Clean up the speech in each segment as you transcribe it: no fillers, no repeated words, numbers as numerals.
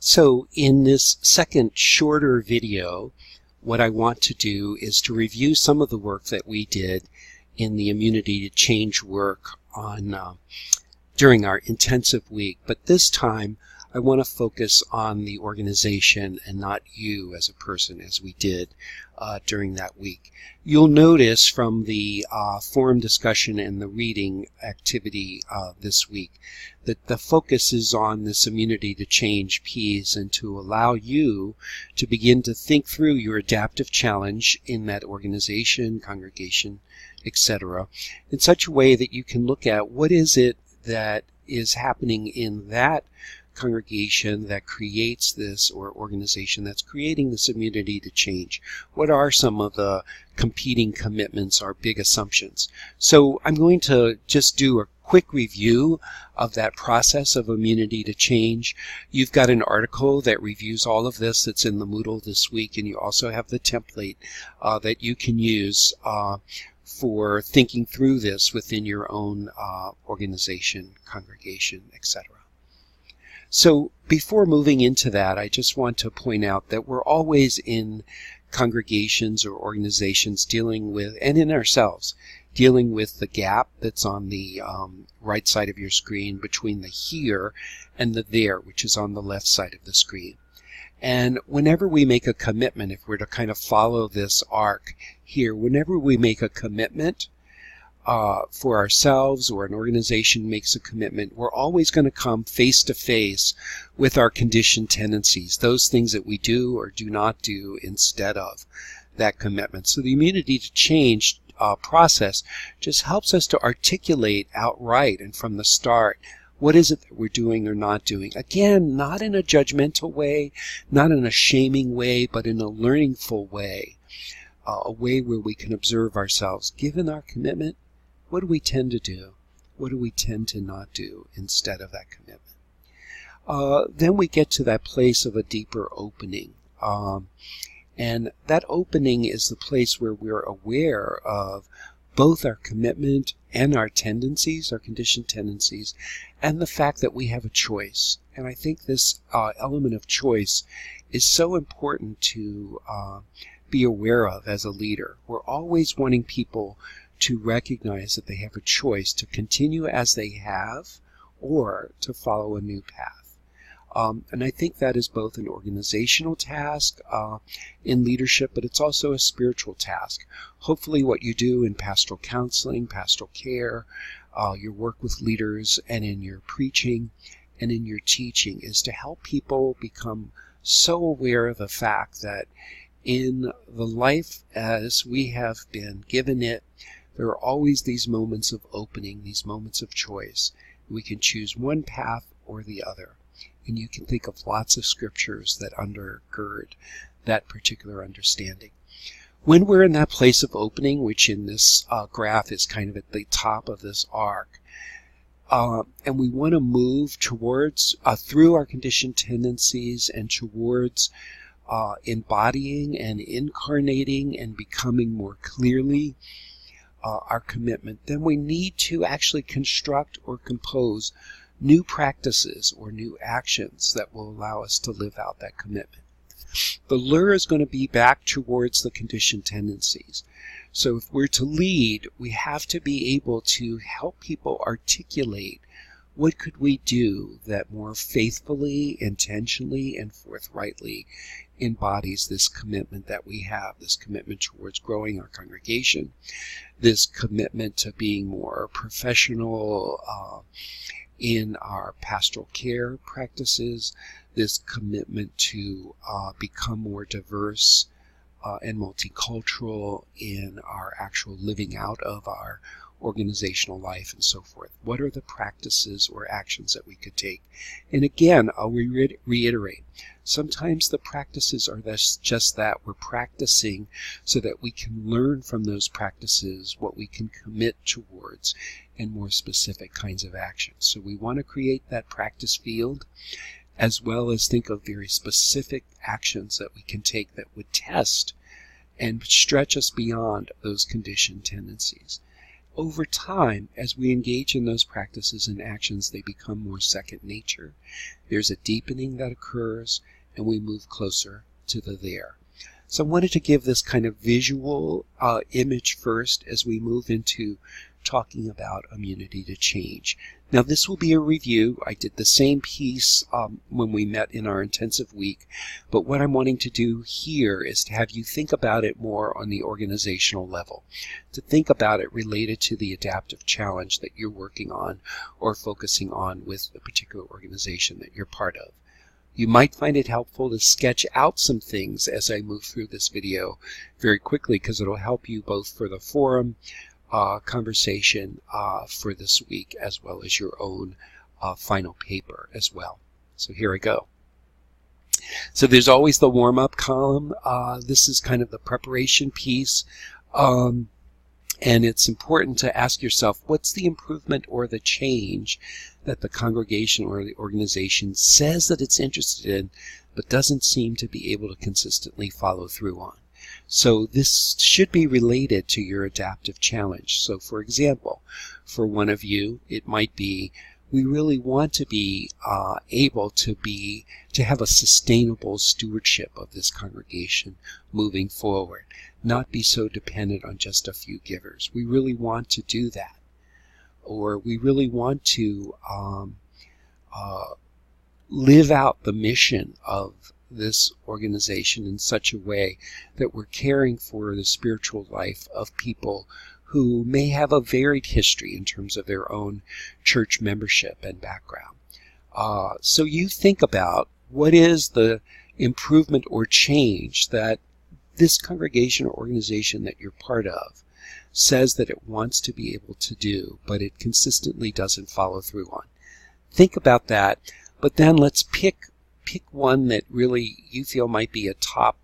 So in this second shorter video, what I want to do is to review some of the work that we did in the Immunity to Change work on during our intensive week. But this time I want to focus on the organization and not you as a person, as we did during that week. You'll notice from the forum discussion and the reading activity this week that the focus is on this immunity to change piece and to allow you to begin to think through your adaptive challenge in that organization, congregation, etc., in such a way that you can look at what is it that is happening in that congregation that creates this, or organization that's creating this immunity to change. What are some of the competing commitments or big assumptions? So I'm going to just do a quick review of that process of immunity to change. You've got an article that reviews all of this that's in the Moodle this week, and you also have the template that you can use for thinking through this within your own organization, congregation, etc. So before moving into that, I just want to point out that we're always in congregations or organizations dealing with, and in ourselves, dealing with the gap that's on the right side of your screen between the here and the there, which is on the left side of the screen. And whenever we make a commitment, if we're to kind of follow this arc here, whenever we make a commitment for ourselves, or an organization makes a commitment, we're always going to come face to face with our conditioned tendencies, those things that we do or do not do instead of that commitment. So the immunity to change process just helps us to articulate outright and from the start what is it that we're doing or not doing. Again, not in a judgmental way, not in a shaming way, but in a learningful way, a way where we can observe ourselves. Given our commitment, what do we tend to do? What do we tend to not do instead of that commitment? Then we get to that place of a deeper opening. And that opening is the place where we're aware of both our commitment and our tendencies, our conditioned tendencies, and the fact that we have a choice. And I think this element of choice is so important to be aware of as a leader. We're always wanting people to recognize that they have a choice to continue as they have or to follow a new path. And I think that is both an organizational task in leadership, but it's also a spiritual task. Hopefully what you do in pastoral counseling, pastoral care, your work with leaders, and in your preaching and in your teaching is to help people become so aware of the fact that in the life as we have been given it, there are always these moments of opening, these moments of choice. We can choose one path or the other. And you can think of lots of scriptures that undergird that particular understanding. When we're in that place of opening, which in this graph is kind of at the top of this arc, and we want to move towards, through our conditioned tendencies and towards embodying and incarnating and becoming more clearly our commitment, then we need to actually construct or compose new practices or new actions that will allow us to live out that commitment. The lure is going to be back towards the conditioned tendencies. So if we're to lead, we have to be able to help people articulate what could we do that more faithfully, intentionally, and forthrightly embodies this commitment that we have, this commitment towards growing our congregation, this commitment to being more professional in our pastoral care practices, this commitment to become more diverse and multicultural in our actual living out of our organizational life and so forth. What are the practices or actions that we could take? And again, I'll reiterate, sometimes the practices are just that. We're practicing so that we can learn from those practices what we can commit towards and more specific kinds of actions. So we want to create that practice field, as well as think of very specific actions that we can take that would test and stretch us beyond those conditioned tendencies. over time, as we engage in those practices and actions, they become more second nature. There's a deepening that occurs, and we move closer to the there. So I wanted to give this kind of visual image first as we move into talking about immunity to change. Now this will be a review. I did the same piece when we met in our intensive week, but what I'm wanting to do here is to have you think about it more on the organizational level, to think about it related to the adaptive challenge that you're working on or focusing on with a particular organization that you're part of. You might find it helpful to sketch out some things as I move through this video very quickly, because it'll help you both for the forum conversation for this week, as well as your own final paper as well. So here I go. So there's always the warm-up column. This is kind of the preparation piece. And it's important to ask yourself, what's the improvement or the change that the congregation or the organization says that it's interested in, but doesn't seem to be able to consistently follow through on? So this should be related to your adaptive challenge. So for example, for one of you, it might be, we really want to be able to have a sustainable stewardship of this congregation moving forward, not be so dependent on just a few givers. We really want to do that. Or we really want to live out the mission of this organization in such a way that we're caring for the spiritual life of people who may have a varied history in terms of their own church membership and background. So you think about, what is the improvement or change that this congregation or organization that you're part of says that it wants to be able to do, but it consistently doesn't follow through on. Think about that, but then let's pick one that really you feel might be a top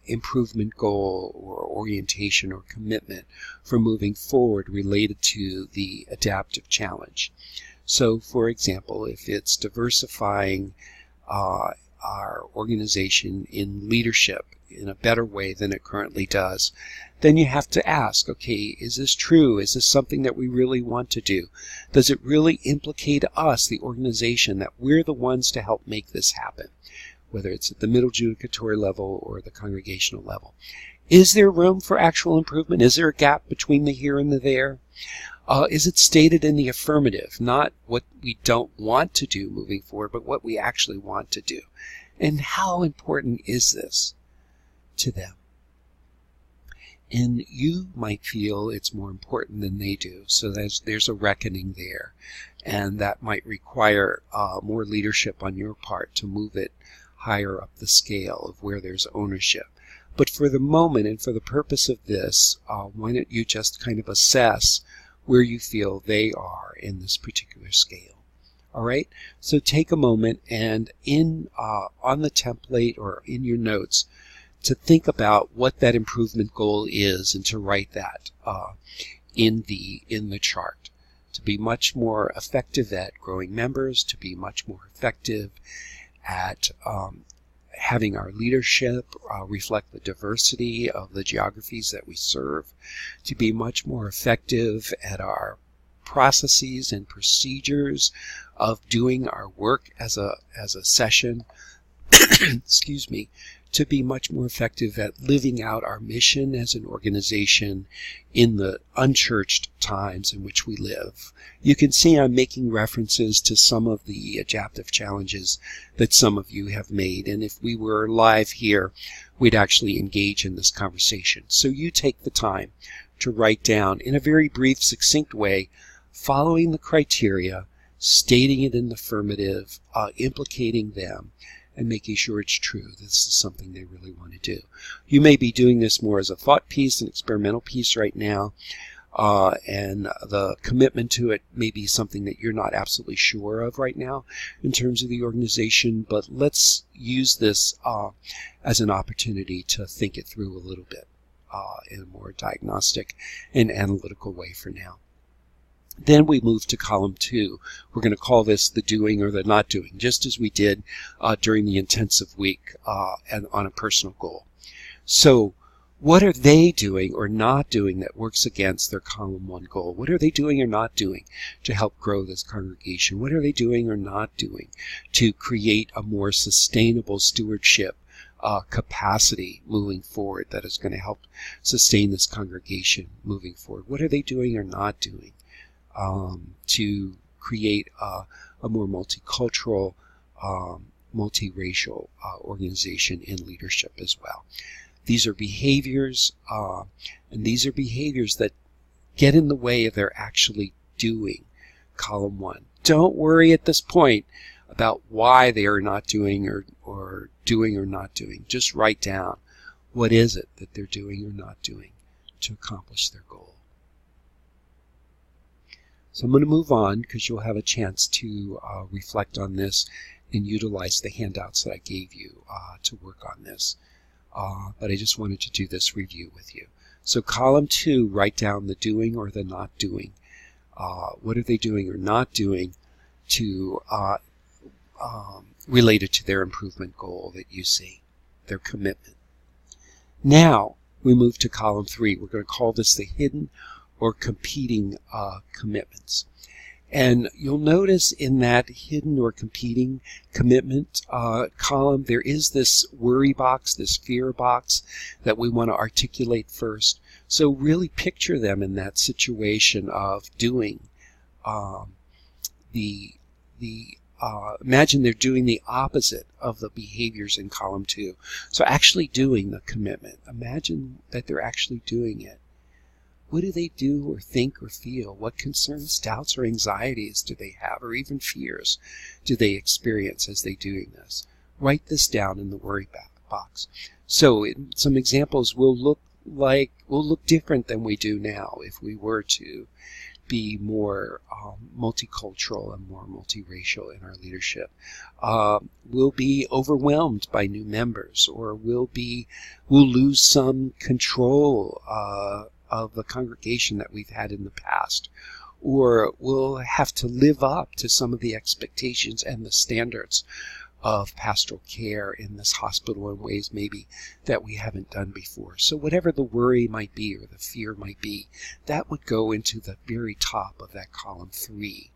improvement goal or orientation or commitment for moving forward related to the adaptive challenge. So for example, if it's diversifying our organization in leadership in a better way than it currently does, then you have to ask, okay, is this true? Is this something that we really want to do? Does it really implicate us, the organization, that we're the ones to help make this happen, whether it's at the middle judicatory level or the congregational level? Is there room for actual improvement? Is there a gap between the here and the there? Is it stated in the affirmative, not what we don't want to do moving forward, but what we actually want to do? And how important is this to them? And you might feel it's more important than they do, so there's a reckoning there, and that might require more leadership on your part to move it higher up the scale of where there's ownership. But for the moment and for the purpose of this, why don't you just kind of assess where you feel they are in this particular scale? All right, so take a moment and on the template or in your notes to think about what that improvement goal is, and to write that in the chart. To be much more effective at growing members, to be much more effective at having our leadership reflect the diversity of the geographies that we serve, to be much more effective at our processes and procedures of doing our work as a session, excuse me, to be much more effective at living out our mission as an organization in the unchurched times in which we live. You can see I'm making references to some of the adaptive challenges that some of you have made, and if we were live here, we'd actually engage in this conversation. So you take the time to write down in a very brief, succinct way, following the criteria, stating it in the affirmative, implicating them, and making sure it's true. This is something they really want to do. You may be doing this more as a thought piece, an experimental piece right now, and the commitment to it may be something that you're not absolutely sure of right now in terms of the organization, but let's use this as an opportunity to think it through a little bit in a more diagnostic and analytical way for now. Then we move to column 2. We're going to call this the doing or the not doing, just as we did during the intensive week and on a personal goal. So What are they doing or not doing that works against their column 1 goal? What are they doing or not doing to help grow this congregation? What are they doing or not doing to create a more sustainable stewardship capacity moving forward that is going to help sustain this congregation moving forward? What are they doing or not doing to create a more multicultural, multiracial organization in leadership as well? These are behaviors, and these are behaviors that get in the way of their actually doing column 1. Don't worry at this point about why they are not doing or doing or not doing. Just write down what is it that they're doing or not doing to accomplish their goal. So I'm going to move on because you'll have a chance to reflect on this and utilize the handouts that I gave you to work on this. But I just wanted to do this review with you. So column 2, write down the doing or the not doing. What are they doing or not doing to related to their improvement goal that you see, their commitment. Now we move to column 3. We're going to call this the hidden or competing commitments. And you'll notice in that hidden or competing commitment column, there is this worry box, this fear box that we want to articulate first. So really picture them in that situation of doing imagine they're doing the opposite of the behaviors in column 2. So actually doing the commitment. Imagine that they're actually doing it. What do they do or think or feel? What concerns, doubts, or anxieties do they have, or even fears do they experience as they're doing this? Write this down in the worry box. So some examples will look different than we do now if we were to be more multicultural and more multiracial in our leadership. We'll be overwhelmed by new members, or we'll lose some control of the congregation that we've had in the past, or we'll have to live up to some of the expectations and the standards of pastoral care in this hospital in ways maybe that we haven't done before. So whatever the worry might be or the fear might be, that would go into the very top of that column 3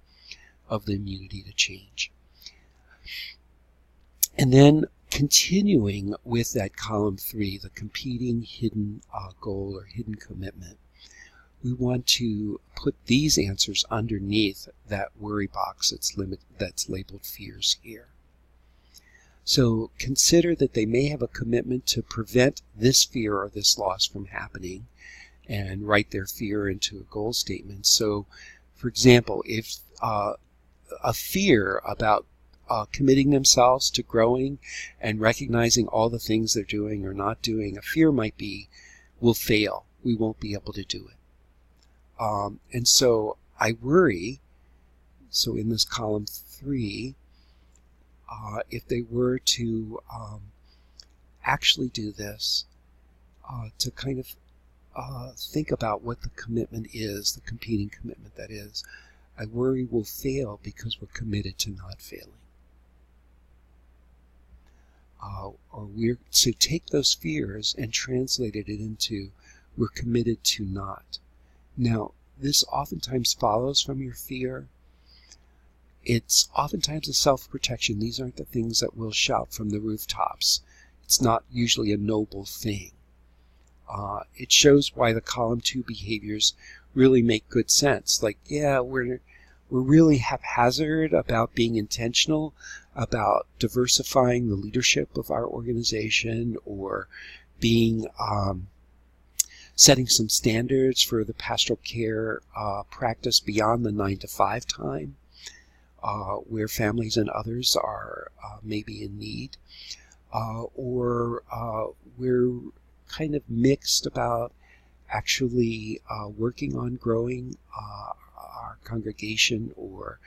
of the immunity to change. And then continuing with that column 3, the competing hidden goal or hidden commitment, we want to put these answers underneath that worry box that's labeled fears here. So consider that they may have a commitment to prevent this fear or this loss from happening, and write their fear into a goal statement. So, for example, if a fear about committing themselves to growing and recognizing all the things they're doing or not doing, a fear might be, we'll fail, we won't be able to do it. And so I worry, so in this column 3, if they were to actually do this, to kind of think about what the commitment is, the competing commitment that is, I worry we'll fail because we're committed to not failing. So take those fears and translate it into we're committed to not. Now, this oftentimes follows from your fear. It's oftentimes a self-protection. These aren't the things that we'll shout from the rooftops. It's not usually a noble thing. It shows why the column 2 behaviors really make good sense. Like, yeah, we're really haphazard about being intentional, about diversifying the leadership of our organization, or being setting some standards for the pastoral care practice beyond the 9 to 5 time, where families and others are maybe in need, or we're kind of mixed about actually working on growing our congregation or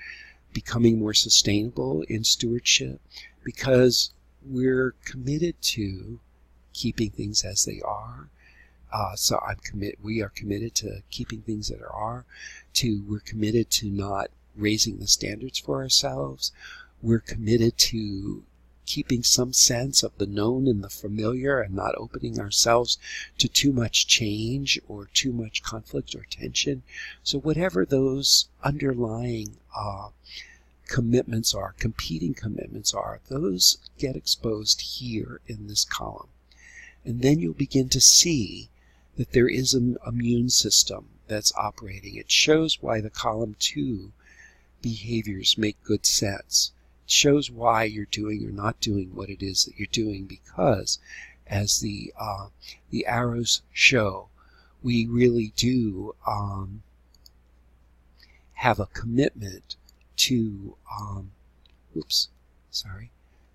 becoming more sustainable in stewardship, because we're committed to keeping things as they are. So we are committed to keeping things that are. We're committed to not raising the standards for ourselves. We're committed to keeping some sense of the known and the familiar and not opening ourselves to too much change or too much conflict or tension. So whatever those underlying commitments are, competing commitments are, those get exposed here in this column. And then you'll begin to see that there is an immune system that's operating. It shows why the column 2 behaviors make good sense. It shows why you're doing or not doing what it is that you're doing, because as the arrows show, we really do have a commitment to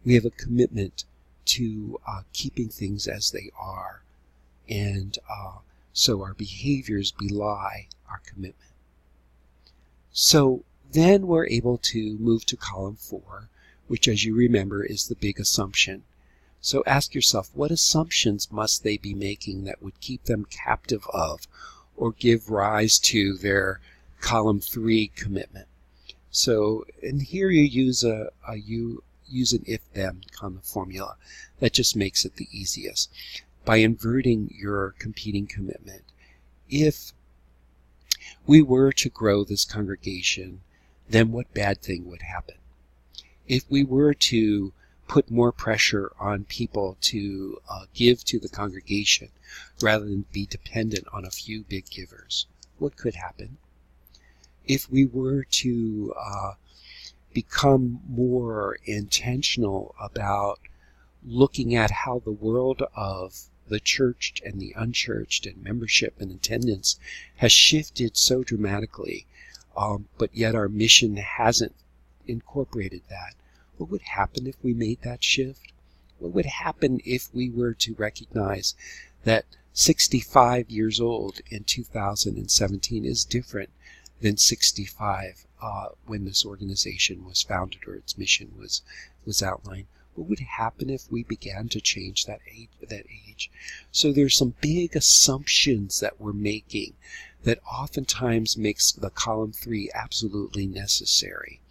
we have a commitment to keeping things as they are, and so our behaviors belie our commitment. So then we're able to move to column 4, which, as you remember, is the big assumption. So ask yourself, what assumptions must they be making that would keep them captive of or give rise to their column 3 commitment? So, and here you use an if-then kind of formula that just makes it the easiest. By inverting your competing commitment, if we were to grow this congregation, then what bad thing would happen? If we were to put more pressure on people to give to the congregation rather than be dependent on a few big givers, what could happen? If we were to become more intentional about looking at how the world of the church and the unchurched and membership and attendance has shifted so dramatically, but yet our mission hasn't incorporated that, what would happen if we made that shift? What would happen if we were to recognize that 65 years old in 2017 is different than 65 when this organization was founded or its mission was outlined? What would happen if we began to change that age? So there's some big assumptions that we're making that oftentimes makes the column 3 absolutely necessary.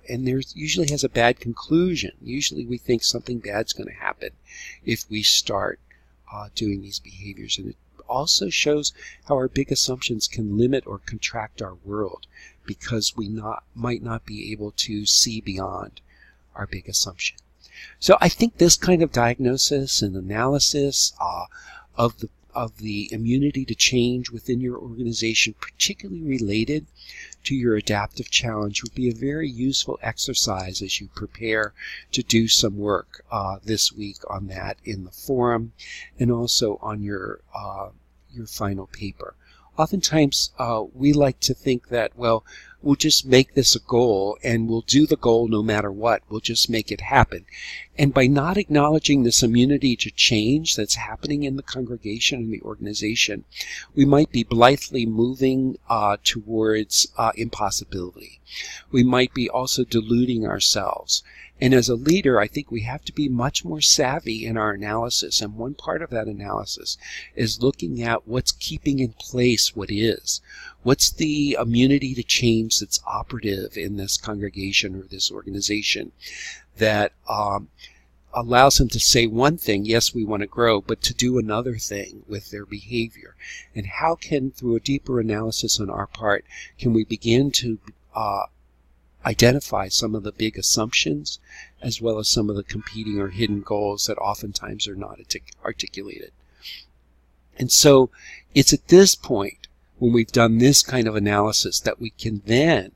And there usually has a bad conclusion. Usually we think something bad's going to happen if we start doing these behaviors. And it also shows how our big assumptions can limit or contract our world, because we might not be able to see beyond our big assumption. So I think this kind of diagnosis and analysis of the immunity to change within your organization, particularly related to your adaptive challenge, would be a very useful exercise as you prepare to do some work this week on that in the forum and also on your final paper. Oftentimes we like to think that, well, we'll just make this a goal and we'll do the goal no matter what. We'll just make it happen. And by not acknowledging this immunity to change that's happening in the congregation and the organization, we might be blithely moving towards impossibility. We might be also deluding ourselves. And as a leader, I think we have to be much more savvy in our analysis. And one part of that analysis is looking at what's keeping in place what is. What's the immunity to change that's operative in this congregation or this organization that allows them to say one thing, yes, we want to grow, but to do another thing with their behavior? And how can, through a deeper analysis on our part, can we begin to identify some of the big assumptions as well as some of the competing or hidden goals that oftentimes are not articulated? And so it's at this point, when we've done this kind of analysis, that we can then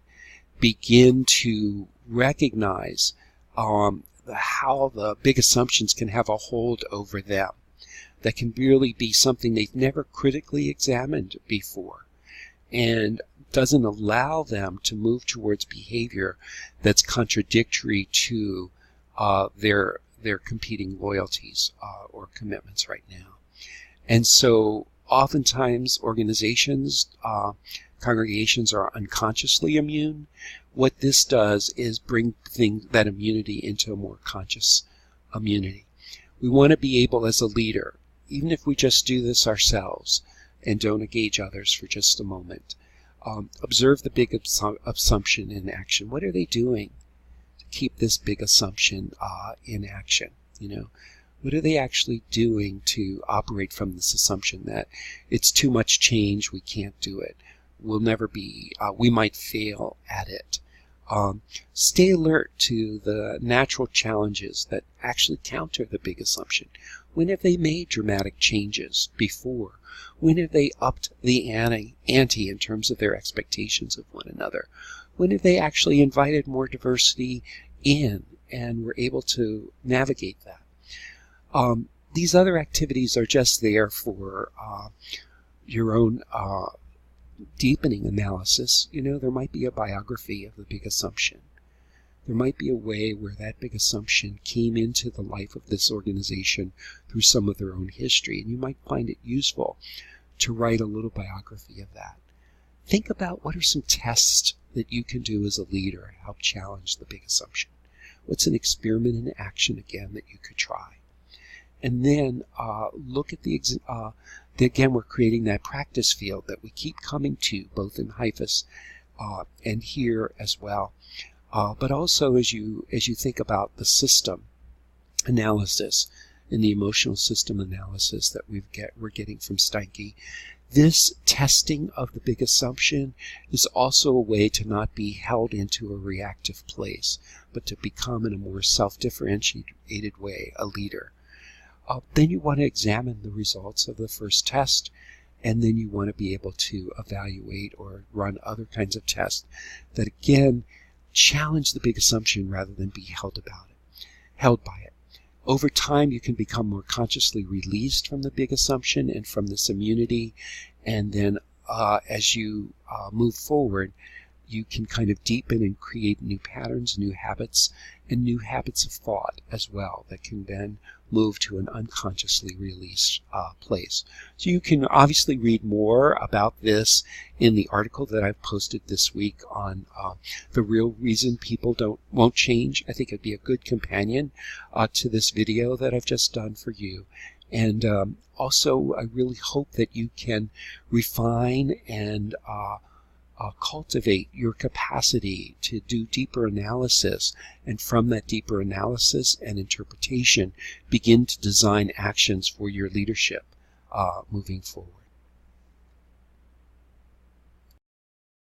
begin to recognize how the big assumptions can have a hold over them. That can really be something they've never critically examined before, and doesn't allow them to move towards behavior that's contradictory to their competing loyalties or commitments right now. And so oftentimes organizations, congregations are unconsciously immune. What this does is bring that immunity into a more conscious immunity. We want to be able, as a leader, even if we just do this ourselves and don't engage others for just a moment, observe the big assumption in action. What are they doing? keep this big assumption in action? What are they actually doing to operate from this assumption that it's too much change, we can't do it, we'll never be, we might fail at it? Stay alert to the natural challenges that actually counter the big assumption. When have they made dramatic changes before? When have they upped the ante in terms of their expectations of one another? When have they actually invited more diversity in and were able to navigate that? These other activities are just there for your own deepening analysis. There might be a biography of the big assumption. There might be a way where that big assumption came into the life of this organization through some of their own history, and you might find it useful to write a little biography of that. Think about what are some tests that you can do as a leader to help challenge the big assumption. What's an experiment in action, again, that you could try? And then look at again, we're creating that practice field that we keep coming to, both in HIFAS and here as well. But also as you think about the system analysis and the emotional system analysis that we're getting from Steinke, this testing of the big assumption is also a way to not be held into a reactive place, but to become in a more self-differentiated way a leader. Then you want to examine the results of the first test, and then you want to be able to evaluate or run other kinds of tests that, again, challenge the big assumption rather than be held by it. Over time, you can become more consciously released from the big assumption and from this immunity, and then as you move forward, you can kind of deepen and create new patterns, new habits, and new habits of thought as well that can then move to an unconsciously released place. So you can obviously read more about this in the article that I've posted this week on the real reason people won't change. I think it'd be a good companion to this video that I've just done for you. And also, I really hope that you can refine and cultivate your capacity to do deeper analysis, and from that deeper analysis and interpretation, begin to design actions for your leadership moving forward.